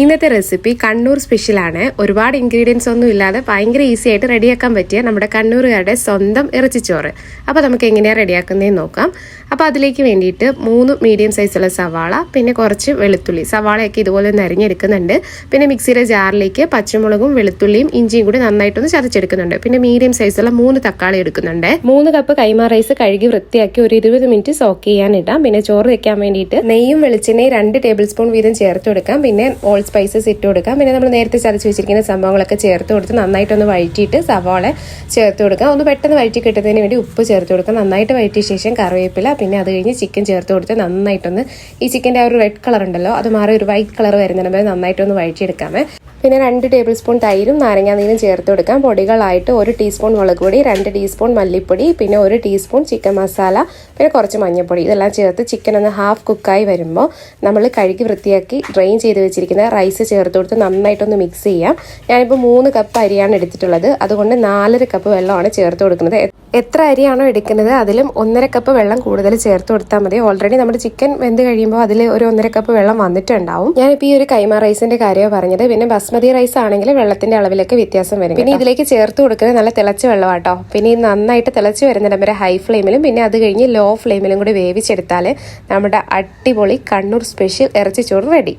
ഇന്നത്തെ റെസിപ്പി കണ്ണൂർ സ്പെഷ്യലാണ്. ഒരുപാട് ഇൻഗ്രീഡിയൻസ് ഒന്നും ഇല്ലാതെ ഭയങ്കര ഈസി ആയിട്ട് റെഡിയാക്കാൻ പറ്റിയ നമ്മുടെ കണ്ണൂരുകാരുടെ സ്വന്തം ഇറച്ചിച്ചോറ്. അപ്പോൾ നമുക്ക് എങ്ങനെയാണ് റെഡിയാക്കുന്നതെന്ന് നോക്കാം. അപ്പോൾ അതിലേക്ക് വേണ്ടിയിട്ട് 3 മീഡിയം സൈസുള്ള സവാള, പിന്നെ കുറച്ച് വെളുത്തുള്ളി. സവാളയൊക്കെ ഇതുപോലെ ഒന്ന് അരിഞ്ഞെടുക്കുന്നുണ്ട്. പിന്നെ മിക്സിയുടെ ജാറിലേക്ക് പച്ചമുളകും വെളുത്തുള്ളിയും ഇഞ്ചിയും കൂടി നന്നായിട്ടൊന്ന് ചതച്ചെടുക്കുന്നുണ്ട്. പിന്നെ മീഡിയം സൈസുള്ള 3 തക്കാളി എടുക്കുന്നുണ്ട്. 3 കപ്പ് കൈമ റൈസ് കഴുകി വൃത്തിയാക്കി ഒരു 20 മിനിറ്റ് സോക്ക് ചെയ്യാൻ ഇടാം. പിന്നെ ചോറ് വെക്കാൻ വേണ്ടിയിട്ട് നെയ്യും വെളിച്ചെണ്ണയും 2 ടേബിൾ സ്പൂൺ വീതം ചേർത്ത് കൊടുക്കാം. പിന്നെ സ്പൈസസ് ഇട്ട് കൊടുക്കാം. പിന്നെ നമ്മൾ നേരത്തെ ചതച്ച് വെച്ചിരിക്കുന്ന സംഭവങ്ങളൊക്കെ ചേർത്ത് കൊടുത്ത് നന്നായിട്ടൊന്ന് വഴറ്റിയിട്ട് സവാള ചേർത്ത് കൊടുക്കാം. ഒന്ന് പെട്ടെന്ന് വഴറ്റി കിട്ടുന്നതിന് വേണ്ടി ഉപ്പ് ചേർത്ത് കൊടുക്കാം. നന്നായിട്ട് വഴറ്റിയ ശേഷം കറിവേപ്പില, പിന്നെ അത് കഴിഞ്ഞ് ചിക്കൻ ചേർത്ത് കൊടുത്ത് നന്നായിട്ടൊന്ന് ഈ ചിക്കൻ്റെ ആ ഒരു റെഡ് കളർ ഉണ്ടല്ലോ അത് മാറി ഒരു വൈറ്റ് കളർ വരുന്നതിന് വരെ നന്നായിട്ടൊന്ന് വഴറ്റിയെടുക്കാമേ. പിന്നെ 2 ടേബിൾ സ്പൂൺ തൈരും നാരങ്ങാനീരും ചേർത്ത് കൊടുക്കാം. പൊടികളായിട്ട് 1 ടീസ്പൂൺ മുളക് പൊടി, 2 ടീസ്പൂൺ മല്ലിപ്പൊടി, പിന്നെ 1 ടീസ്പൂൺ ചിക്കൻ മസാല, പിന്നെ കുറച്ച് മഞ്ഞൾപ്പൊടി. ഇതെല്ലാം ചേർത്ത് ചിക്കൻ ഒന്ന് ഹാഫ് കുക്കായി വരുമ്പോൾ നമ്മൾ കഴുകി വൃത്തിയാക്കി ഡ്രെയിൻ ചെയ്ത് വെച്ചിരിക്കുന്ന റൈസ് ചേർത്ത് കൊടുത്ത് നന്നായിട്ടൊന്ന് മിക്സ് ചെയ്യാം. ഞാനിപ്പോൾ 3 കപ്പ് അരിയാണ് എടുത്തിട്ടുള്ളത്. അതുകൊണ്ട് 4.5 കപ്പ് വെള്ളമാണ് ചേർത്ത് കൊടുക്കുന്നത്. എത്ര അരിയാണോ എടുക്കുന്നത് അതിലും 1.5 കപ്പ് വെള്ളം കൂടുതൽ ചേർത്ത് കൊടുത്താൽ മതി. ഓൾറെഡി നമ്മുടെ ചിക്കൻ വെന്ത് കഴിയുമ്പോൾ അതിൽ ഒരു 1.5 കപ്പ് വെള്ളം വന്നിട്ടുണ്ടാവും. ഞാനിപ്പോൾ ഈ ഒരു കൈമ റൈസിന്റെ കാര്യമാണ് പറഞ്ഞത്. പിന്നെ ബസ്മതി റൈസ് ആണെങ്കിൽ വെള്ളത്തിന്റെ അളവിലൊക്കെ വ്യത്യാസം വരും. പിന്നെ ഇതിലേക്ക് ചേർത്ത് കൊടുക്കുന്നത് നല്ല തിളച്ച വെള്ളമാട്ടോ. പിന്നെ ഈ നന്നായിട്ട് തിളച്ച് വരുന്നിടം വരെ ഹൈ ഫ്ലെയിമിലും പിന്നെ അത് കഴിഞ്ഞ് ലോ ഫ്ലെയിമിലും കൂടി വേവിച്ചെടുത്താൽ നമ്മുടെ അടിപൊളി കണ്ണൂർ സ്പെഷ്യൽ ഇറച്ചിച്ചോറ് റെഡി.